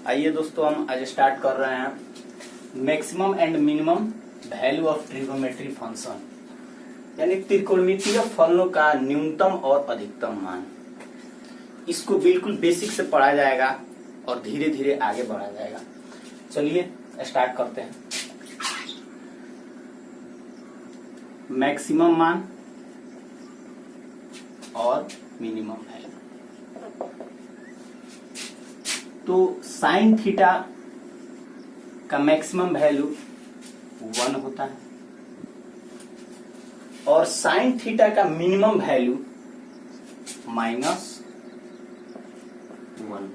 आइए दोस्तों, हम आज स्टार्ट कर रहे हैं maximum and minimum value of trigonometry function, यानी त्रिकोणमितीय फलनों का न्यूनतम और अधिकतम मान। इसको बिल्कुल बेसिक से पढ़ा जाएगा और धीरे धीरे आगे बढ़ा जाएगा। चलिए स्टार्ट करते हैं। मैक्सिमम मान और मिनिमम वैल्यू। तो साइन थीटा का मैक्सिमम वैल्यू 1 होता है और साइन थीटा का मिनिमम वैल्यू -1।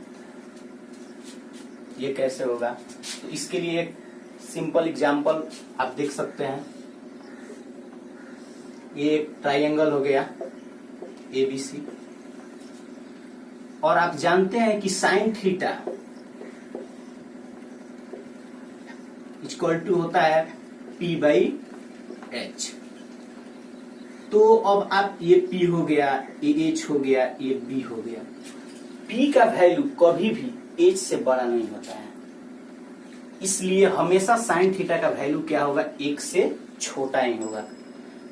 ये कैसे होगा? तो इसके लिए एक सिंपल एग्जांपल आप देख सकते हैं। ये एक ट्राइंगल हो गया ABC, और आप जानते हैं कि साइन थीटा इक्वल टू होता है P/H। तो अब आप ये P हो गया, ये H हो गया, ये B हो गया। P का वैल्यू कभी भी H से बड़ा नहीं होता है, इसलिए हमेशा साइन थीटा का वैल्यू क्या होगा? 1 से छोटा ही होगा।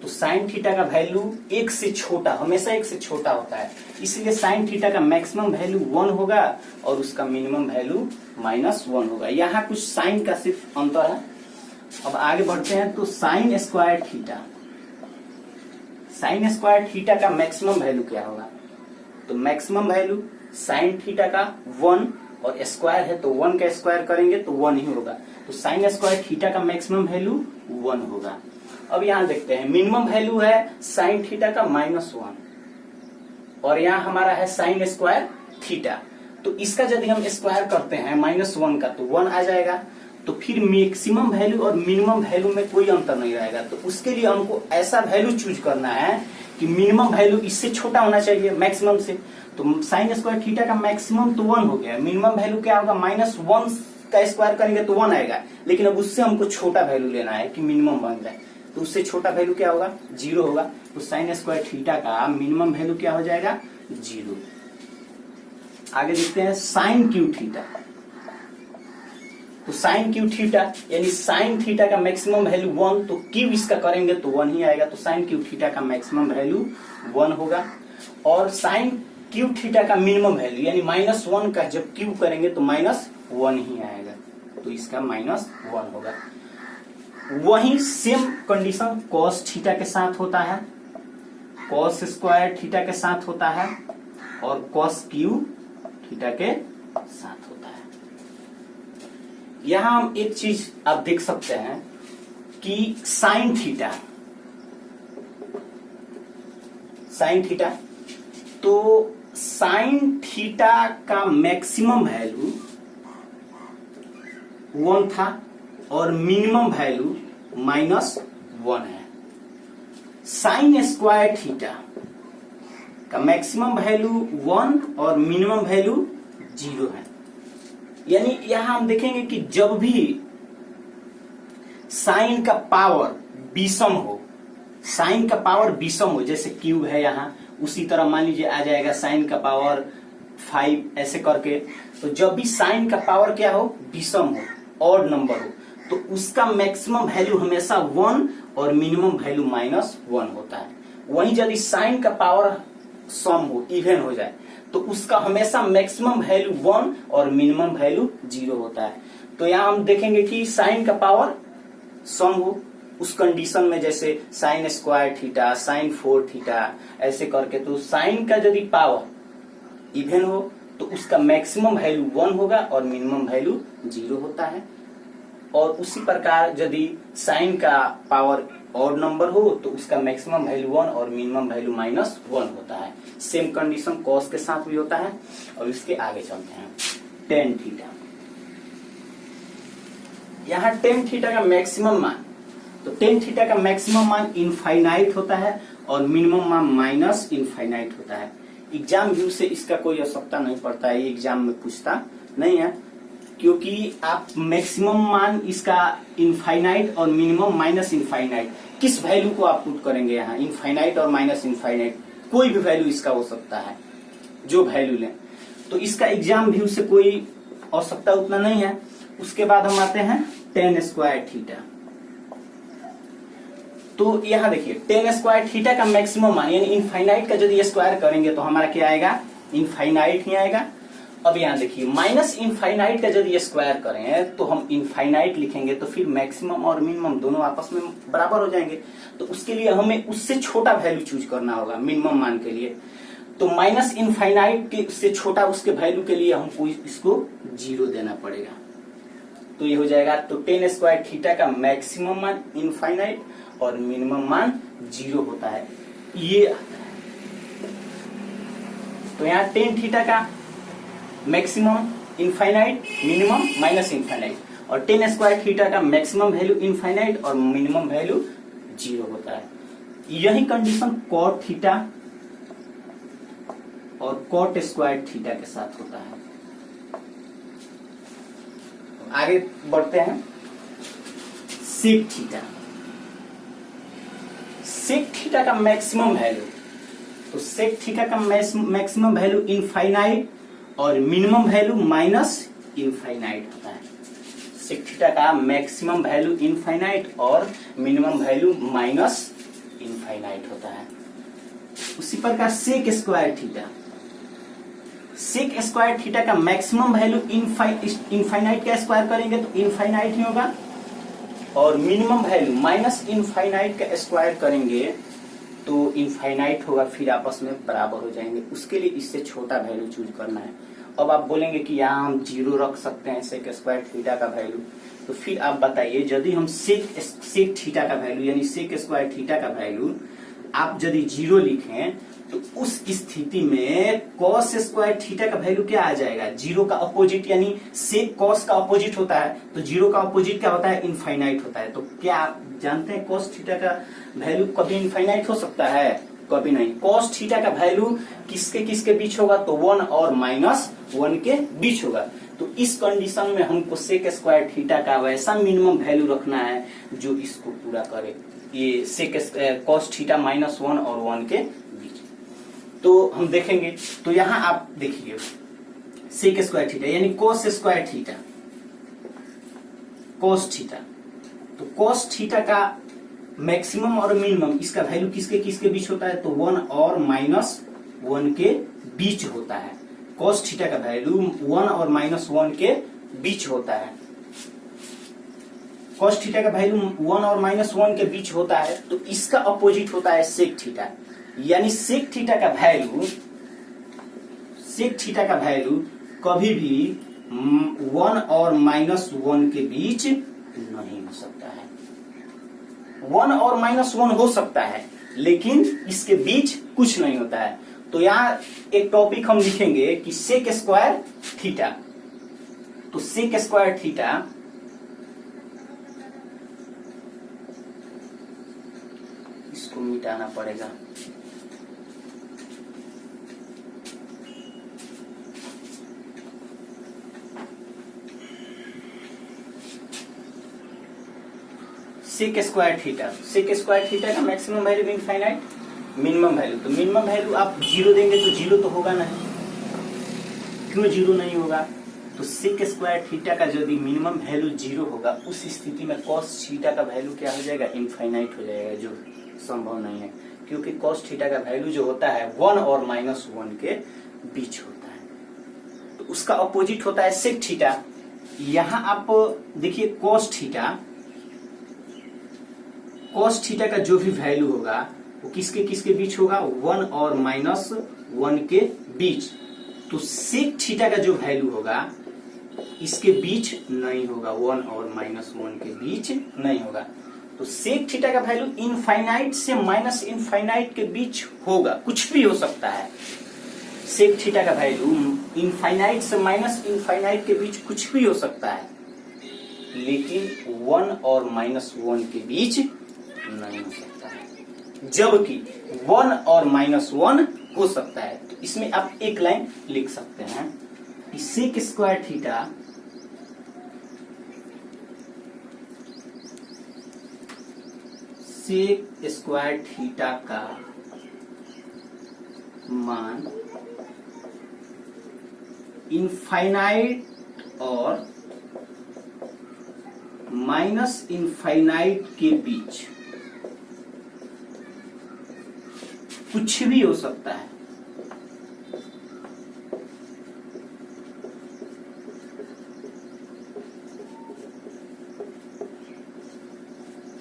तो साइन थीटा का वैल्यू 1 से छोटा, हमेशा 1 से छोटा होता है, इसलिए साइन थीटा का मैक्सिमम वैल्यू 1 होगा और उसका मिनिमम वैल्यू -1 होगा। यहाँ कुछ साइन का सिर्फ अंतर है। अब आगे बढ़ते हैं। तो साइन स्क्वायर थीटा का मैक्सिमम वैल्यू क्या होगा? तो मैक्सिमम वैल्यू साइन थीटा का 1 और स्क्वायर है, तो 1 का स्क्वायर करेंगे तो 1 ही होगा। तो साइन स्क्वायर थीटा का मैक्सिमम वैल्यू 1 होगा। अब यहां देखते हैं, मिनिमम वैल्यू है साइन थीटा का -1 और यहां हमारा है साइन स्क्वायर थीटा। तो इसका यदि हम स्क्वायर करते हैं -1 का तो 1 आ जाएगा। तो फिर मैक्सिमम वैल्यू और मिनिमम वैल्यू में कोई अंतर नहीं रहेगा। तो उसके लिए हमको ऐसा वैल्यू चूज करना है कि मिनिमम वैल्यू इससे छोटा होना चाहिए मैक्सिमम से। तो साइन स्क्वायर थीटा का मैक्सिमम तो 1 हो गया, मिनिमम वैल्यू क्या होगा? -1 का स्क्वायर करेंगे तो 1 आएगा, लेकिन अब उससे हमको छोटा वैल्यू लेना है कि मिनिमम बन जाए। तो उससे छोटा वैल्यू क्या होगा? 0 होगा। तो साइन स्क्वायर थीटा का मिनिमम वैल्यू क्या हो जाएगा? 0। आगे देखते हैं साइन क्यू थीटा। तो साइन क्यू थीटा यानी साइन थीटा का मैक्सिमम वैल्यू 1, तो क्यू इसका करेंगे तो 1 ही आएगा। तो साइन क्यू थीटा का मैक्सिमम वैल्यू 1 होगा और साइन क्यू थीटा का मिनिमम वैल्यू यानी -1 का जब क्यू करेंगे तो -1 ही आएगा। तो इसका -1 होगा। वही सेम कंडीशन कॉस थीटा के साथ होता है, कॉस स्क्वायर थीटा के साथ होता है और कॉस क्यू थीटा के साथ होता है। यहां हम एक चीज आप देख सकते हैं कि साइन थीटा तो साइन थीटा का मैक्सिमम वैल्यू 1 था और मिनिमम वैल्यू -1 है। साइन स्क्वायर थीटा का मैक्सिमम वैल्यू 1 और मिनिमम वैल्यू 0 है। यानी यहां हम देखेंगे कि जब भी साइन का पावर विषम हो, जैसे क्यूब है यहां, उसी तरह मान लीजिए आ जाएगा साइन का पावर 5 ऐसे करके। तो जब भी साइन का पावर क्या हो? विषम हो, ऑड नंबर हो, तो उसका मैक्सिमम वैल्यू हमेशा 1 और मिनिमम वैल्यू -1 होता है। वहीं यदि साइन का पावर सम हो, इवन हो जाए, तो उसका हमेशा मैक्सिमम वैल्यू 1 और मिनिमम वैल्यू 0 होता है। तो यहां हम देखेंगे कि साइन का पावर सम हो, उस कंडीशन में जैसे sine square theta, sine 4 theta ऐसे करके, तो साइन का यदि पावर इवन हो तो उसका मैक्सिमम वैल्यू 1 होगा और मिनिमम वैल्यू 0 होता है। और उसी प्रकार यदि साइन का पावर ऑड नंबर हो तो उसका मैक्सिमम वैल्यू 1 और मिनिमम वैल्यू -1 होता है। सेम कंडीशन कॉस के साथ भी होता है। और इसके आगे चलते हैं टेन थीटा। यहाँ टेन थीटा का मैक्सिमम मान, तो टेन थीटा का मैक्सिमम मान इनफाइनाइट होता है और मिनिमम मान -इनफाइनाइट होता है। एग्जाम व्यू से इसका कोई आवश्यकता नहीं पड़ता है, ये एग्जाम में पूछता नहीं है, क्योंकि आप मैक्सिमम मान इसका इनफाइनाइट और मिनिमम -इनफाइनाइट, किस वैल्यू को आप पुट करेंगे यहाँ? इनफाइनाइट और -इनफाइनाइट, कोई भी वैल्यू इसका हो सकता है, जो वैल्यू लें। तो इसका एग्जाम व्यू से कोई आवश्यकता उतना नहीं है। उसके बाद हम आते हैं टेन स्क्वायर थीटा। तो यहां देखिए टेन स्क्वायर थीटा का मैक्सिमम मान यानी इनफाइनाइट का यदि स्क्वायर करेंगे तो हमारा क्या आएगा, इनफाइनाइट ही आएगा। अब यहां देखिए माइनस इनफाइनाइट का यदि स्क्वायर करें तो हम इनफाइनाइट लिखेंगे तो फिर मैक्सिमम और मिनिमम दोनों आपस में बराबर हो जाएंगे। तो उसके लिए हमें उससे छोटा वैल्यू चूज करना होगा मिनिमम मान के लिए। तो माइनस इनफाइनाइट के से छोटा उसके वैल्यू के लिए हमको इसको 0 देना पड़ेगा। तो ये हो जाएगा, तो टेन स्क्वायर थीटा का मैक्सिमम मान इनफाइनाइट और मिनिमम मान 0 होता है, ये आता है। तो यहाँ टेन थीटा का maximum infinite, minimum minus infinite, और टेन स्क्वायर थीटा का मैक्सिमम वैल्यू इनफाइनाइट और मिनिमम वैल्यू 0 होता है। यही कंडीशन कॉट थीटा और कॉट स्क्वायर थीटा के साथ होता है। आगे बढ़ते हैं, सेक थीटा। सेक थीटा का मैक्सिमम वैल्यू, तो सेक थीटा का मैक्सिमम वैल्यू इनफाइनाइट और मिनिमम वैल्यू माइनस इनफाइनाइट होता है। सेक थीटा का मैक्सिमम वैल्यू इनफाइनाइट और मिनिमम वैल्यू माइनस इनफाइनाइट होता है। उसी प्रकार sec square theta, sec square theta का मैक्सिमम वैल्यू इनफाइनाइट का स्क्वायर करेंगे तो इनफाइनाइट ही होगा, और मिनिमम वैल्यू माइनस इनफाइनाइट का स्क्वायर करेंगे तो इनफाइनाइट होगा, फिर आपस में बराबर हो जाएंगे। उसके लिए इससे छोटा वैल्यू चूज करना है। अब आप बोलेंगे कि यहाँ हम 0 रख सकते हैं सेक स्क्वायर थीटा का वैल्यू, तो फिर आप बताइए यदि हम सेक थीटा का वैल्यू यानी सेक स्क्वायर थीटा का वैल्यू आप यदि 0 लिखें तो उस स्थिति में कॉस स्क्वायर थीटा का वैल्यू क्या आ जाएगा, 0 का अपोजिट, यानी सेक कॉस का अपोजिट होता है, तो 0 का अपोजिट क्या होता है, इनफाइनाइट होता है। तो क्या आप जानते हैं कॉस थीटा का वैल्यू कभी इनफाइनाइट हो सकता है, कभी नहीं। कॉस थीटा का वैल्यू किसके किसके बीच होगा, तो 1 और -1 के बीच होगा। तो इस कंडीशन में हमको सेक स्क्वायर थीटा का वैसा मिनिमम वैल्यू रखना है जो इसको पूरा करे, ये सेक कॉस थीटा -1 और 1 के बीच। तो हम देखेंगे, तो यहां आप देखिए सेक स्क्वायर थीटा यानी cos square theta, cos theta, तो कॉस थीटा का मैक्सिमम और मिनिमम इसका वैल्यू किसके किसके बीच होता है, तो 1 और -1 के बीच होता है। कॉस थीटा का वैल्यू 1 और -1 के बीच होता है। कॉस थीटा का वैल्यू 1 और -1 के बीच होता है, तो इसका अपोजिट होता है सेक थीटा, यानी सेक थीटा का वैल्यू कभी भी 1 और -1 के बीच नहीं हो सकता है। 1 और -1 हो सकता है लेकिन इसके बीच कुछ नहीं होता है। तो यहाँ एक टॉपिक हम लिखेंगे कि सेक स्क्वायर थीटा, तो सेक स्क्वायर थीटा इसको मिटाना पड़ेगा, sec square theta, sec square theta का maximum value infinite, minimum value, तो मिनिमम वैल्यू आप 0 देंगे तो 0 तो होगा नहीं, क्यों 0 नहीं होगा, तो सेक स्क्वायर थीटा का यदि मिनिमम वैल्यू 0 होगा उस स्थिति में कॉस थीटा का वैल्यू क्या हो जाएगा, इनफाइनाइट हो जाएगा, जो संभव नहीं है क्योंकि कॉस थीटा का वैल्यू जो होता है 1 और -1 के बीच होता है। तो उसका अपोजिट होता है सेक थीटा। यहां आप देखिए कॉस थीटा का जो भी वैल्यू होगा वो किसके किसके बीच होगा, 1 और -1 के बीच। तो सेक थीटा का जो वैल्यू होगा इसके बीच नहीं होगा, 1 और -1 के बीच नहीं होगा। तो सेक थीटा का वैल्यू इनफाइनाइट से माइनस इनफाइनाइट के बीच होगा, कुछ भी हो सकता है। सेक थीटा का वैल्यू इनफाइनाइट से माइनस इनफाइनाइट के बीच कुछ भी हो सकता है, लेकिन 1 और -1 के बीच नहीं हो सकता है, जबकि 1 और -1 हो सकता है। तो इसमें आप एक लाइन लिख सकते हैं, sec square theta sec square theta का मान इनफाइनाइट और माइनस इनफाइनाइट के बीच कुछ भी हो सकता है।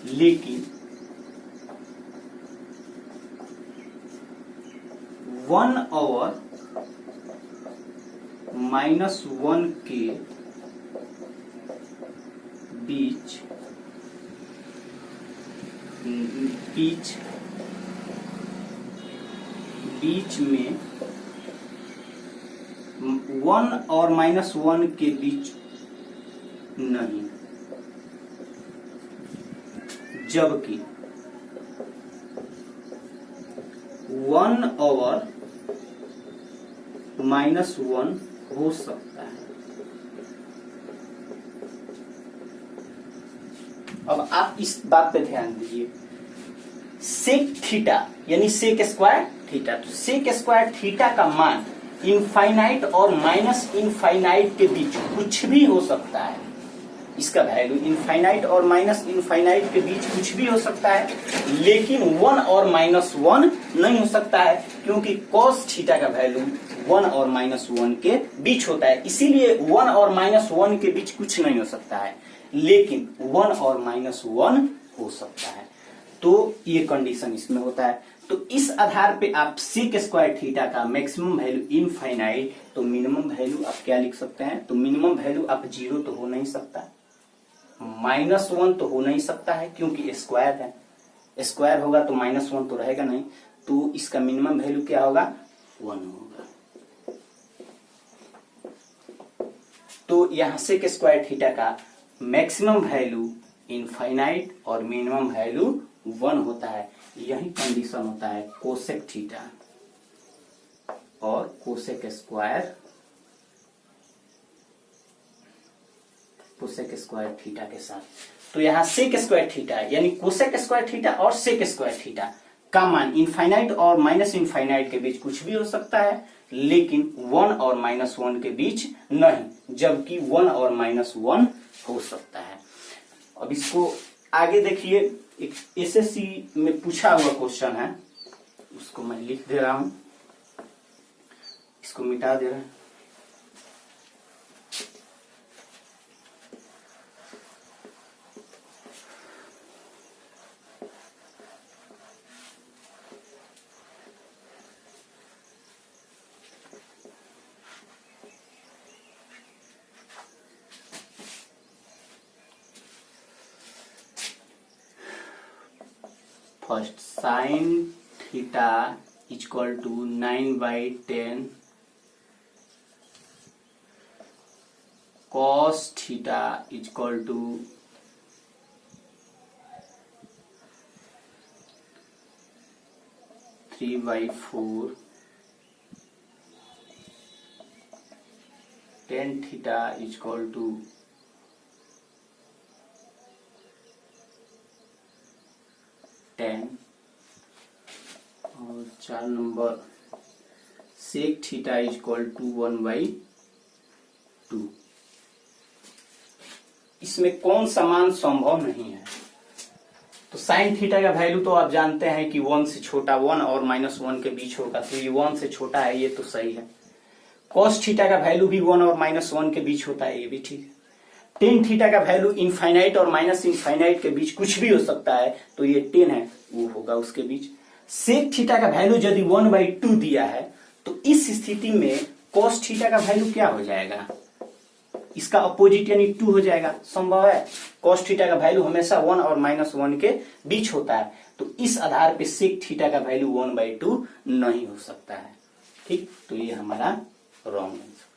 लेकिन 1 और -1 के बीच में 1 और -1 के बीच नहीं, जबकि 1 और -1 हो सकता है। अब आप इस बात पे ध्यान दीजिए, सेक थीटा यानी सेक स्क्वायर थीटा, तो सेक स्क्वायर थीटा का मान इनफाइनाइट और माइनस इनफाइनाइट के बीच कुछ भी हो सकता है। इसका वैल्यू इनफाइनाइट और माइनस इनफाइनाइट के बीच कुछ भी हो सकता है, लेकिन 1 और -1 नहीं हो सकता है, क्योंकि cos थीटा का वैल्यू 1 और -1 के बीच होता है। इसीलिए 1 और -1 के बीच कुछ नहीं हो सकता है, लेकिन 1 और -1 हो सकता है। तो ये कंडीशन इसमें होता है। तो इस आधार पे आप सेक स्क्वायर थीटा का मैक्सिमम वैल्यू इनफाइनाइट, तो मिनिमम वैल्यू आप क्या लिख सकते हैं? तो मिनिमम वैल्यू आप 0 तो हो नहीं सकता, -1 तो हो नहीं सकता है, क्योंकि स्क्वायर है, स्क्वायर होगा तो -1 तो रहेगा नहीं, तो इसका मिनिमम वैल्यू क्या होगा? 1 होगा। तो यहां से के स्क्वायर थीटा का मैक्सिमम वैल्यू इनफाइनाइट और मिनिमम वैल्यू 1 होता है। यही कंडीशन होता है कोसेक थीटा और कोसेक स्क्वायर थीटा के साथ। तो यहां सेक स्क्वायर थीटा यानी कोसेक स्क्वायर थीटा और सेक स्क्वायर थीटा का मान इनफाइनाइट और माइनस इनफाइनाइट के बीच कुछ भी हो सकता है, लेकिन 1 और -1 के बीच नहीं, जबकि 1 और -1 हो सकता है। अब इसको आगे देखिए, एक एसएससी में पूछा हुआ क्वेश्चन है, उसको मैं लिख दे रहा हूं, इसको मिटा दे रहा हूं। First sine theta equal to 9/10 cos theta equal to 3/4 tan theta equal to 10 और 4 number sec theta equal to 1/2। इसमें कौन सा मान संभव नहीं है? तो साइन थीटा का वैल्यू तो आप जानते हैं कि 1 से छोटा, 1 और -1 के बीच होगा, तो ये 1 से छोटा है, ये तो सही है। कॉस थीटा का वैल्यू भी 1 और -1 के बीच होता है, ये भी ठीक है। टेन थीटा का वैल्यू इनफाइनाइट और माइनस इनफाइनाइट के बीच कुछ भी हो सकता है, तो ये 10 है, वो होगा उसके बीच। सेक थीटा का वैल्यू यदि 1/2 दिया है, तो इस स्थिति में कॉस थीटा का वैल्यू क्या हो जाएगा? इसका अपोजिट यानी 2 हो जाएगा। संभव है, कॉस थीटा का वैल्यू हमेशा 1 और -1 के बीच होता है, तो इस आधार पे सेक थीटा का वैल्यू 1/2 नहीं हो सकता है। ठीक, तो ये हमारा रॉन्ग आंसर।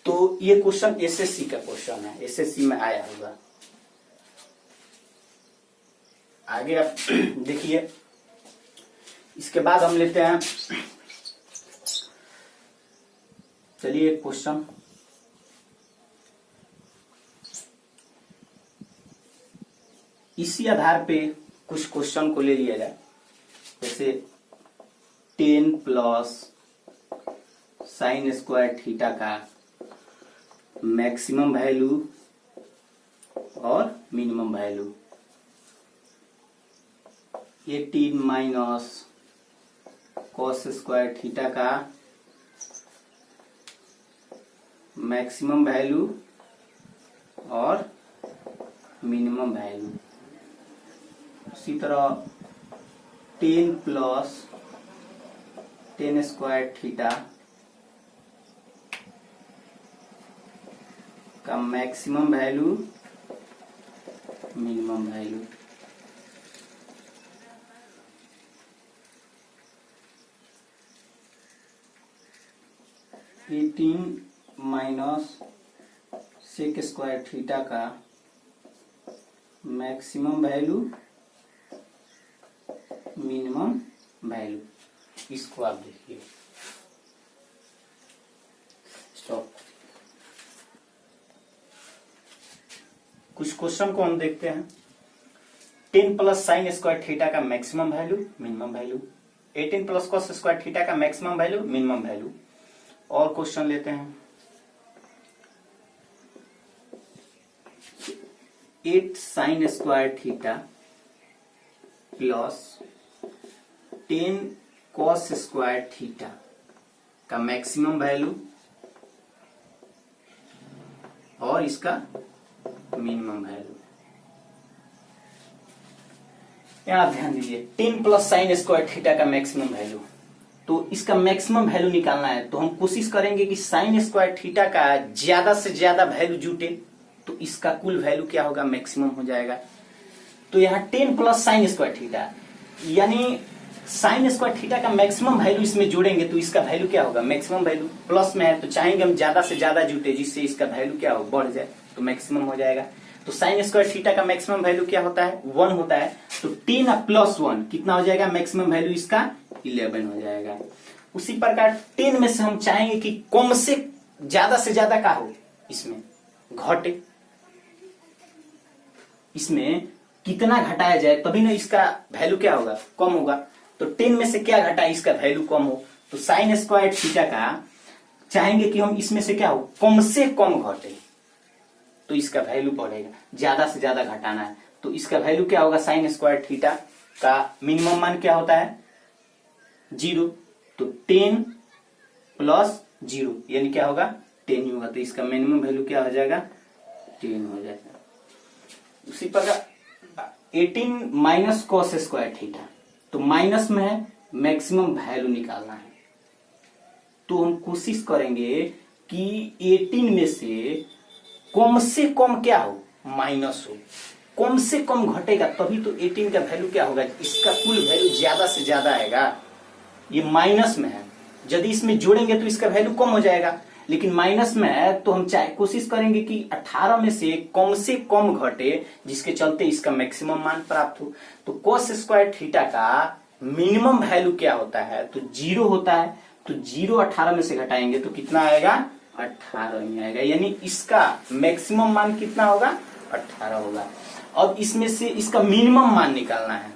तो ये क्वेश्चन एसएससी का क्वेश्चन है, एसएससी में आया होगा। आगे आप देखिए, इसके बाद हम लेते हैं, चलिए एक क्वेश्चन, इसी आधार पे कुछ क्वेश्चन को ले लिया जाए, जैसे 10 प्लस साइन स्क्वायर थीटा का मैक्सिमम वैल्यू और minimum value. 18 minus cos square theta का मैक्सिमम वैल्यू और मिनिमम वैल्यू। उसी तरह 10 प्लस 10 स्क्वायर थीटा का maximum value minimum value. Eighteen minus sec square theta का मैक्सिमम वैल्यू मिनिमम वैल्यू। इसको आप देखिए। स्टॉप। कुछ क्वेश्चन को हम देखते हैं। 10 प्लस साइन स्क्वायर थीटा का maximum value minimum value. 18 plus cos square theta का मैक्सिमम वैल्यू मिनिमम वैल्यू। और क्वेश्चन लेते हैं। 8 sine square theta plus 10 cos square theta का मैक्सिमम वैल्यू और इसका मिनिमम वैल्यू। यहां ध्यान दीजिए, 10 प्लस साइन स्क्वायर थीटा का मैक्सिमम वैल्यू, तो इसका मैक्सिमम वैल्यू निकालना है। तो हम कोशिश करेंगे कि साइन स्क्वायर थीटा का ज्यादा से ज्यादा वैल्यू जुटे, तो इसका कुल वैल्यू क्या होगा, मैक्सिमम हो जाएगा। तो यहाँ 10 प्लस साइन स्क्वायर थीटा, यानी साइन स्क्वायर थीटा का मैक्सिमम वैल्यू इसमें जोड़ेंगे तो इसका वैल्यू क्या होगा, मैक्सिमम वैल्यू। प्लस में है तो चाहेंगे हम ज्यादा से ज्यादा जुटे, जिससे इसका वैल्यू क्या हो, बढ़ जाए, तो मैक्सिमम हो जाएगा। तो साइन स्क्वायर थीटा का मैक्सिमम वैल्यू क्या होता है, 1 होता है। तो 10 प्लस 1 कितना हो जाएगा, मैक्सिमम वैल्यू इसका 11 हो जाएगा। उसी प्रकार 10 में से हम चाहेंगे कि कम से ज्यादा का हो, इसमें घटे, इसमें कितना घटाया जाए तभी ना इसका वैल्यू क्या होगा, कम होगा। तो 10 में से क्या घटाए, इसका वैल्यू कम हो। तो साइन स्क्वायर थीटा का चाहेंगे कि हम इसमें से क्या हो, कम से कम घटे, तो इसका वैल्यू बढ़ेगा। ज्यादा से ज्यादा घटाना है तो इसका वैल्यू क्या होगा, साइन स्क्वायर थीटा का मिनिमम मान क्या होता है, 0। तो 10 प्लस 0 यानी क्या होगा, 10 ही होगा। तो इसका मिनिमम वैल्यू क्या हो जाएगा, 10 हो जाएगा। उसी प्रकार 18 माइनस कॉस स्क्वायर थीटा, तो माइनस में है, मैक्सिमम वैल्यू निकालना है। तो हम कोशिश करेंगे कि 18 में से कम क्या हो, माइनस हो। कम से कम घटेगा तभी तो 18 का वैल्यू क्या होगा, इसका कुल वैल्यू ज्यादा से ज्यादा आएगा। ये माइनस में है, यदि इसमें जोड़ेंगे तो इसका वैल्यू कम हो जाएगा, लेकिन माइनस में है तो हम कोशिश करेंगे कि 18 में से कम घटे, जिसके चलते इसका मैक्सिमम मान प्राप्त हो। तो cos स्क्वायर थीटा का मिनिमम वैल्यू क्या होता है, तो 0 होता है। तो 0 18 में से घटाएंगे तो कितना आएगा, 18 ही आएगा, यानी इसका मैक्सिमम मान कितना होगा, 18 होगा। अब इसमें से इसका मिनिमम मान निकालना है,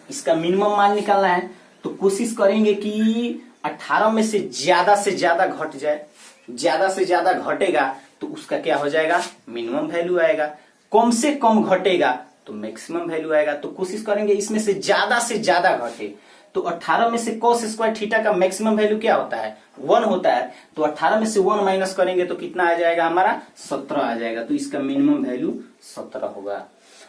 इसका मिनिमम मान निकालना है। तो कोशिश करेंगे कि 18 में से ज्यादा घट जाए, ज्यादा से ज्यादा घटेगा तो उसका क्या हो जाएगा, मिनिमम वैल्यू आएगा। कम से कम घटेगा तो मैक्सिमम वैल्यू आएगा। तो कोशिश करेंगे इसमें से ज्यादा घटे। तो 18 में से cos स्क्वायर थीटा का मैक्सिमम वैल्यू क्या होता है, 1 होता है। तो 18 में से 1 माइनस करेंगे तो कितना आ जाएगा, हमारा 17 आ जाएगा। तो इसका मिनिमम वैल्यू 17 होगा।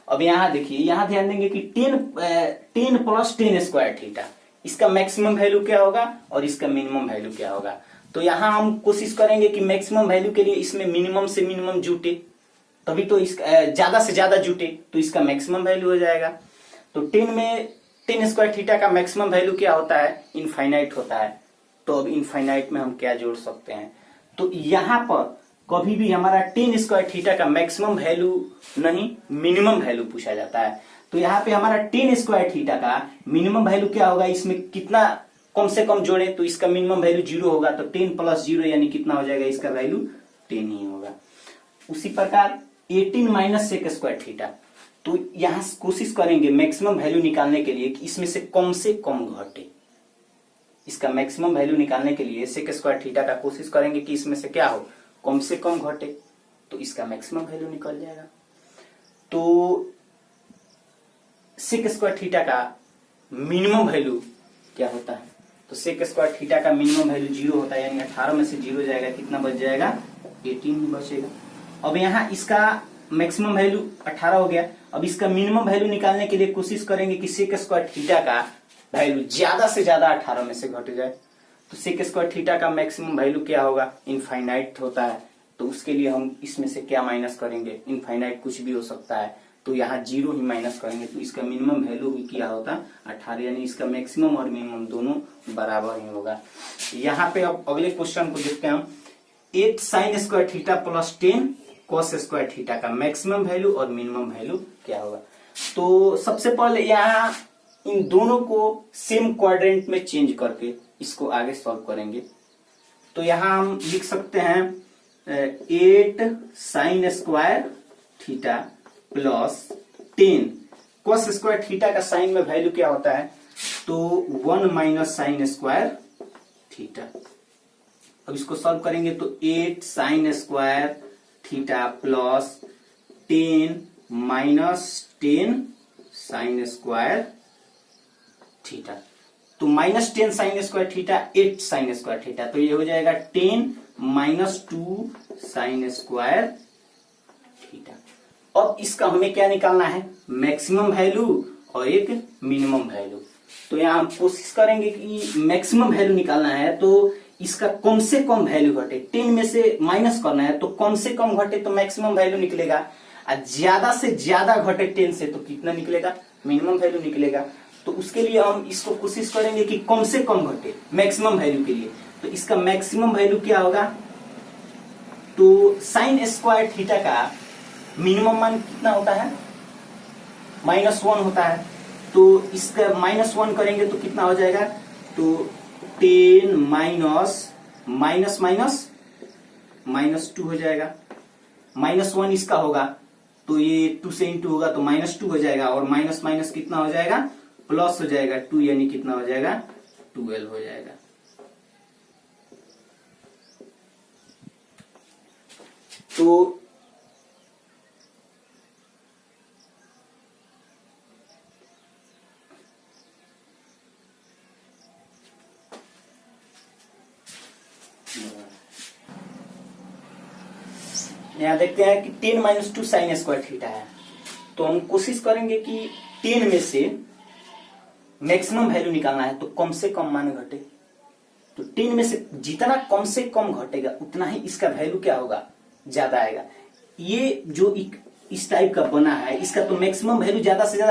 अब यहां देखिए, यहां ध्यान देंगे कि 10 प्लस 10 स्क्वायर थीटा, इसका मैक्सिमम वैल्यू क्या होगा और इसका मिनिमम वैल्यू क्या होगा। तो यहां हम कोशिश करेंगे कि मैक्सिमम वैल्यू के लिए इसमें मिनिमम से मिनिमम जुटे, तभी तो इसका ज्यादा से ज्यादा जुटे, तो इसका मैक्सिमम वैल्यू हो जाएगा। तो 10 में 10 स्क्वायर थीटा का मैक्सिमम वैल्यू क्या होता है, इनफाइनाइट होता है। तो अब इनफाइनाइट में हम क्या जोड़ सकते हैं, तो यहां पर कभी भी हमारा 10 स्क्वायर थीटा का मैक्सिमम वैल्यू नहीं, मिनिमम वैल्यू पूछा जाता है। तो यहाँ पे हमारा 10 स्क्वायर थीटा का मिनिमम वैल्यू क्या होगा, इसमें कितना कम से कम जोड़े तो इसका मिनिमम वैल्यू 0 होगा। तो 10 प्लस 0 यानी कितना हो जाएगा, इसका वैल्यू 10 ही होगा। उसी प्रकार 18 माइनस सेक स्क्वायर थीटा, तो यहां कोशिश करेंगे मैक्सिमम वैल्यू निकालने के लिए कि इसमें से कम घटे। इसका मैक्सिमम वैल्यू निकालने के लिए सेक स्क्वायर थीटा का कोशिश करेंगे कि इसमें से क्या हो, कम से कम घटे तो इसका मैक्सिमम वैल्यू निकल जाएगा। तो सेक स्क्वायर थीटा का मिनिमम वैल्यू क्या होता है? तो सेक स्क्वायर थीटा का मिनिमम वैल्यू 0 होता है, यानी 18 में से 0 जाएगा, कितना बच जाएगा? 18 ही बचेगा। अब यहाँ इसका मैक्सिमम वैल्यू 18 हो गया। अब इसका मिनिमम वैल्यू निकालने के लिए कोशिश करेंगे कि सेक स्क्वायर थीटा का वैल्यू ज्यादा से ज्यादा 18 में से घट जाए। तो सेक स्क्वायर थीटा का मैक्सिमम वैल्यू क्या होगा? इनफाइनाइट होता है। तो उसके लिए हम इसमें से क्या माइनस करेंगे? इनफाइनाइट कुछ भी हो सकता है, तो यहाँ 0 ही माइनस करेंगे। तो इसका मिनिमम वैल्यू भी क्या होता? 18, यानी इसका मैक्सिमम और मिनिमम दोनों बराबर ही होगा। यहाँ पे अब अगले क्वेश्चन को देखते हैं हम। 8 sine square theta plus 10 cos square theta का मैक्सिमम वैल्यू और मिनिमम वैल्यू क्या होगा? तो सबसे पहले यहाँ इन दोनों को सेम क्वाड्रेंट में चेंज करके इसको आगे सॉल्व करेंगे। तो यहाँ हम लिख सकते हैं 8 sine square theta plus 10 cos square theta का साइन में वैल्यू क्या होता है? तो 1 माइनस साइन स्क्वायर थीटा। अब इसको सॉल्व करेंगे तो 8 sine square theta plus 10 minus 10 sine square theta. तो minus 10 sine square theta 8 sine square theta, तो ये हो जाएगा 10 माइनस 2 साइन स्क्वायर थीटा। अब इसका हमें क्या निकालना है? मैक्सिमम वैल्यू और एक मिनिमम वैल्यू। तो यहाँ हम कोशिश करेंगे कि मैक्सिमम वैल्यू निकालना है, तो इसका कम से कम वैल्यू घटे। 10 में से माइनस करना है, तो कम से कम घटे तो मैक्सिमम वैल्यू निकलेगा, और ज्यादा से ज्यादा घटे 10 से तो कितना निकलेगा? मिनिमम वैल्यू निकलेगा। तो उसके लिए हम इसको कोशिश करेंगे कि कम से कम घटे मैक्सिमम वैल्यू के लिए। तो इसका मैक्सिमम वैल्यू क्या होगा? तो साइन स्क्वायर थीटा का मिनिमम मान कितना होता है? -1 होता है। तो इसका -1 करेंगे तो कितना हो जाएगा? तो 10 माइनस -2 हो जाएगा। -1 इसका होगा, तो ये 2 से इंटू होगा तो -2 हो जाएगा, और माइनस माइनस कितना हो जाएगा? प्लस हो जाएगा 2, यानी कितना हो जाएगा? 12 हो जाएगा। तो यहाँ देखते हैं कि 10 माइनस 2 साइन स्क्वायर थीटा है। तो हम कोशिश करेंगे कि 10 में से मैक्सिमम वैल्यू निकालना है, तो कम से कम मान घटे। तो 10 में से जितना कम से कम घटेगा उतना ही इसका वैल्यू क्या होगा? ज्यादा आएगा। ये जो इस टाइप का बना है, इसका तो मैक्सिमम वैल्यू ज्यादा से ज्यादा